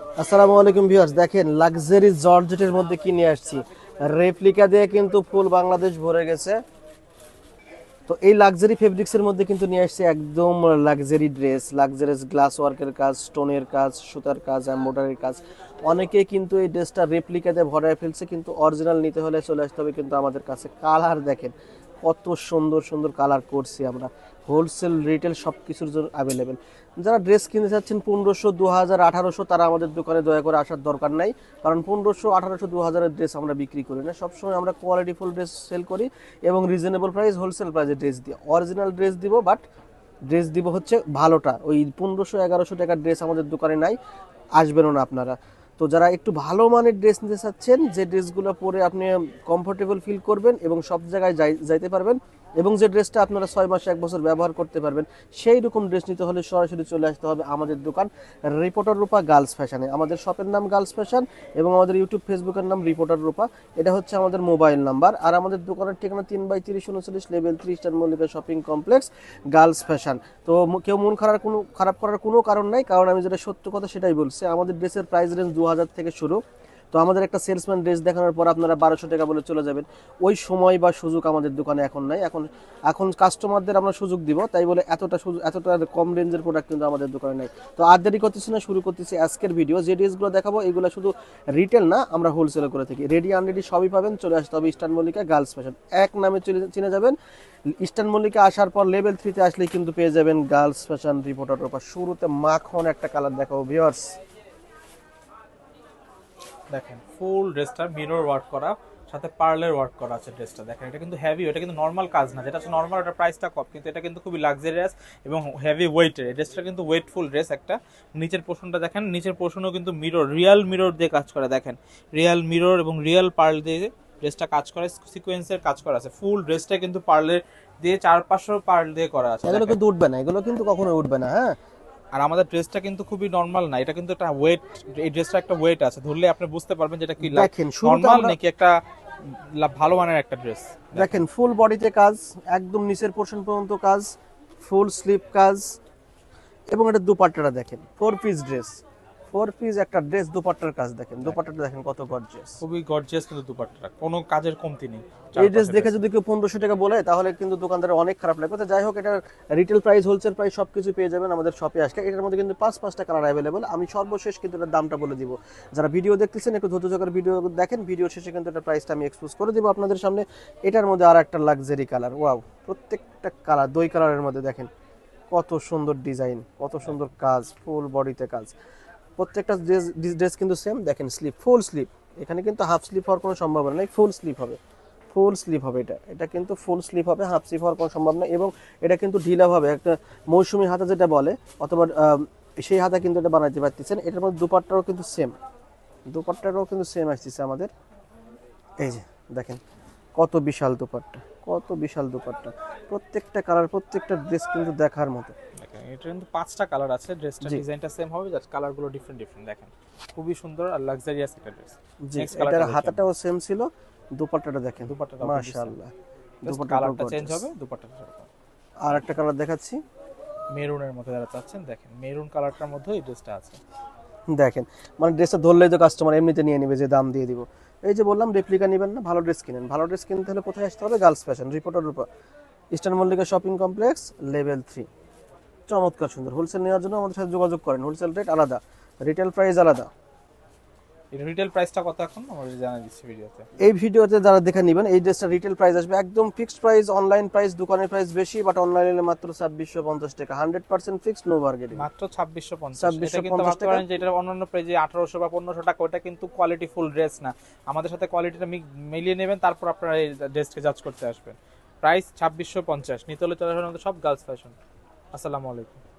আসসালামু আলাইকুম ভিউয়ার্স, দেখেন লাক্সারি জর্জেটের মধ্যে কি নিয়ে আসছি। রেপ্লিকা দিয়ে কিন্তু ফুল বাংলাদেশ ভরে গেছে। তো এই লাক্সারি ফেব্রিক্সের মধ্যে কিন্তু নিয়ে আসছে একদম লাক্সারি ড্রেস, লাক্সারিয়াস গ্লাস ওয়ার্কের কাজ, স্টোনের কাজ, সুতার কাজ, এমব্রয়ডারির কাজ। অনেকে কিন্তু এই ড্রেসটা রেপ্লিকা দিয়ে ভরায় ফেলছে, কিন্তু অরিজিনাল নিতে হলে চলে আসতে হবে কিন্তু আমাদের কাছে। কালার দেখেন কত সুন্দর সুন্দর কালার করছি আমরা। হোলসেল রিটেল সব কিছুর জন্য অ্যাভেলেবেল। যারা ড্রেস কিনতে চাচ্ছেন 1500, 2000, 1800, তারা আমাদের দোকানে দয়া করে আসার দরকার নাই। কারণ 1500, 1800, 2000-এর ড্রেস আমরা বিক্রি করি না। সবসময় আমরা কোয়ালিটিফুল ড্রেস সেল করি এবং রিজনেবল প্রাইস, হোলসেল প্রাইসে ড্রেস দিই। অরিজিনাল ড্রেস দিব, বাট ড্রেস দিব হচ্ছে ভালোটা। ওই 1500, 1100 টাকার ড্রেস আমাদের দোকানে নাই, আসবেনও না আপনারা। তো যারা একটু ভালো মানের ড্রেস নিতে চাচ্ছেন, যে ড্রেসগুলো পরে আপনি কমফোর্টেবল ফিল করবেন এবং সব জায়গায় যাইতে পারবেন, এবং যে ড্রেসটা আপনারা 6 মাস 1 বছর ব্যবহার করতে পারবেন, সেই রকম ড্রেস নিতে হলে সরাসরি চলে আসতে হবে আমাদের দোকান রিপোর্টার রূপা গার্লস ফ্যাশনে। আমাদের শপের নাম গার্লস ফ্যাশন এবং আমাদের ইউটিউব ফেসবুকের নাম রিপোর্টার রূপা। এটা হচ্ছে আমাদের মোবাইল নাম্বার। আর আমাদের দোকানের ঠিকানা 3/3039 level 3 eastern Mallika shopping complex, girls fashion. তো কেউ মন খারাপ করার কোনো কারণ নাই, কারণ আমি যেটা সত্য কথা সেটাই বলছি। আমাদের ড্রেসের প্রাইস রেঞ্জ 2000 থেকে শুরু। তো আমাদের একটা সেলসম্যান ড্রেস দেখানোর পর আপনারা 1200 টাকা বলে চলে যাবেন, ওই সময় বা সুযোগ আমাদের দোকানে এখন নাই। এখন এখন কাস্টমারদের আমরা সুযোগ দিব, তাই বলে এতটা কম রেঞ্জের প্রোডাক্ট কিন্তু আমাদের দোকানে নাই। তো আর দেরি করতেছি না, শুরু করতেছি আজকের ভিডিও। যে ড্রেসগুলো দেখাবো এগুলো শুধু রিটেল না, আমরা হোলসেল করে থাকি। রেডি আনরেডি সবই পাবেন। চলে আসতে হবে ইস্টার্ন মল্লিকা গার্লস ফ্যাশন, এক নামে চিনে যাবেন। ইস্টার্ন মল্লিকা আসার পর লেভেল 3-তে আসলেই কিন্তু পেয়ে যাবেন গার্লস ফ্যাশন রিপোর্টার রূপা। শুরুতে মাখন একটা কালার দেখাবো ভিউয়ার্স। দেখেন ফুল ড্রেসটা মিরর ওয়ার্ক করা, সাথে পার্লের ওয়ার্ক করা আছে ড্রেসটা। দেখেন এটা কিন্তু হেভি, এটা কিন্তু নর্মাল কাজ না। যেটা হচ্ছে নর্মাল, এটা প্রাইসটা কম, কিন্তু এটা কিন্তু খুবই লাক্সারিয়াস এবং হেভি ওয়েটের। এই ড্রেসটা কিন্তু ওয়েটফুল ড্রেস একটা। নিচের পোর্শনটা দেখেন, নিচের পোর্শনও কিন্তু মিরর, রিয়েল মিরর দিয়ে কাজ করা। দেখেন রিয়েল মিরর এবং রিয়েল পার্ল দিয়ে ড্রেসটা কাজ করে, সিকোয়েন্সের কাজ করা আছে। ফুল ড্রেসটা কিন্তু পার্লের দিয়ে 4-500 পার্ল দিয়ে করা আছে। এগুলো কিন্তু উঠবে না, এগুলো কিন্তু কখনো উঠবে না। হ্যাঁ, আর আমাদের ড্রেসটা কিন্তু খুবই নরমাল না, এটা কিন্তু একটা ওয়েট, এই ড্রেসটা একটা ওয়েট আছে, ধরলে আপনি বুঝতে পারবেন যেটা কি দেখেন নরমাল নাকি একটা ভালো মানের একটা ড্রেস। দেখেন ফুল বডিতে কাজ, একদম নিচের পোর্শন পর্যন্ত কাজ, ফুল স্লিভ কাজ, এবং এটা দুপাট্টাটা দেখেন 4 পিস ড্রেস, 4 পিস একটা ড্রেস, দুপাট্টার কাজ দেখেন, দুপাট্টাটা দেখেন কত গর্জিয়াস, খুবই গর্জিয়াস কিন্তু দুপাট্টাটা, কোনো কাজের কমতি নেই। এই ড্রেস দেখে যদি কেউ 1500 টাকা বলে তাহলে কিন্তু দোকানদারের অনেক খারাপ লাগবে। তো যাই হোক, এটার রিটেল প্রাইস, হোলসেল প্রাইস সবকিছু পেয়ে যাবেন আমাদের শপে আসলে। এটার মধ্যে কিন্তু 5-5টা কালার অ্যাভেলেবল। আমি সর্বশেষ কিন্তু এটার দামটা বলে দিব। যারা ভিডিও দেখতেছেন একটু ধৈর্য সহকারে ভিডিও দেখেন, ভিডিও শেষে কিন্তু এটার প্রাইসটা আমি এক্সপোজ করে দিব আপনাদের সামনে। এটার মধ্যে আর একটা লাক্সারি কালার, ওয়াও, প্রত্যেকটা কালার, দুই কালারের মধ্যে দেখেন কত সুন্দর ডিজাইন, কত সুন্দর কাজ, ফুল বডিতে কাজ। প্রত্যেকটা ড্রেস কিন্তু সেম। দেখেন স্লিপ, ফুল স্লিপ, এখানে কিন্তু হাফ স্লিপ হওয়ার কোনো সম্ভাবনা নেই, ফুল স্লিপ হবে, ফুল স্লিপ হবে। এটা কিন্তু ফুল স্লিপ হবে, হাফ স্লিপ হওয়ার কোনো সম্ভাবনা। এবং এটা কিন্তু ঢিলা হবে, একটা মৌসুমী হাতা যেটা বলে, অথবা সেই হাতা কিন্তু এটা বানাইতে পারতেছেন। এটার মধ্যে দুপাট্টাও কিন্তু সেম, দুপাট্টাটাও কিন্তু সেম আসতেছে আমাদের। এই যে দেখেন কত বিশাল দুপাট্টা, কত বিশাল দুপাট্টা, প্রত্যেকটা কালার, প্রত্যেকটা ড্রেস কিন্তু দেখার মতো। দেখেন এটা কিন্তু 5টা কালার আছে, ড্রেসটা ডিজাইনটা সেম হবে, জাস্ট কালারগুলো ডিফারেন্ট ডিফারেন্ট। দেখেন খুবই সুন্দর আর লাক্সারিয়াস একটা ড্রেস। জি, এটার হাতাটাও সেম ছিল, দুপাট্টাটা দেখেন, দুপাট্টাটা মাশাআল্লাহ, কালারটা চেঞ্জ হবে, দুপাট্টাটা এরকম। আর একটা কালার দেখাচ্ছি মেরুনের মধ্যে যারা চাচ্ছেন, দেখেন মেরুন কালারটার মধ্যে এই ড্রেসটা আছে। দেখেন, মানে ড্রেসটা ধরলেই তো কাস্টমার এমনিতে নিয়ে নেবে, যে দাম দিয়ে দিব। এই যে বললাম রেপ্লিকা নেবেন না, ভালো ড্রেস কিনেন। ভালো ড্রেস কিনতে হলে কোথায় আসতে হবে? Girls fashion, reporter Rupa, eastern Mallika shopping complex, level 3। চমৎকার সুন্দর। হোলসেল নেওয়ার জন্য আমাদের সাথে যোগাযোগ করেন, হোলসেল রেট আলাদা, রিটেল প্রাইস আলাদা। এর রিটেল প্রাইসটা কত এখন আমাদের জানা দিচ্ছি ভিডিওতে। এই ভিডিওতে যারা দেখে নেবেন, এই ড্রেসটা রিটেল প্রাইস আসবে একদম ফিক্সড প্রাইস। অনলাইন প্রাইস, দোকানের প্রাইস বেশি, বাট অনলাইনে মাত্র 2650 টাকা, 100% ফিক্সড, নো বার্গেনিং, মাত্র 2650। এটা কিন্তু ভাবতে পারেন যে এটা অন্যান্য প্রাইজে 1800 বা 1500 টাকা, ওটা কিন্তু কোয়ালিটি ফুল ড্রেস না। আমাদের সাথে কোয়ালিটিটা মিলিয়ে নেবেন, তারপর আপনারা এই ড্রেসকে জাজ করতে আসবেন। প্রাইস 2650, নিতে হলে চলে আসবেন আমাদের সব গার্লস ফ্যাশন। আসসালামু আলাইকুম।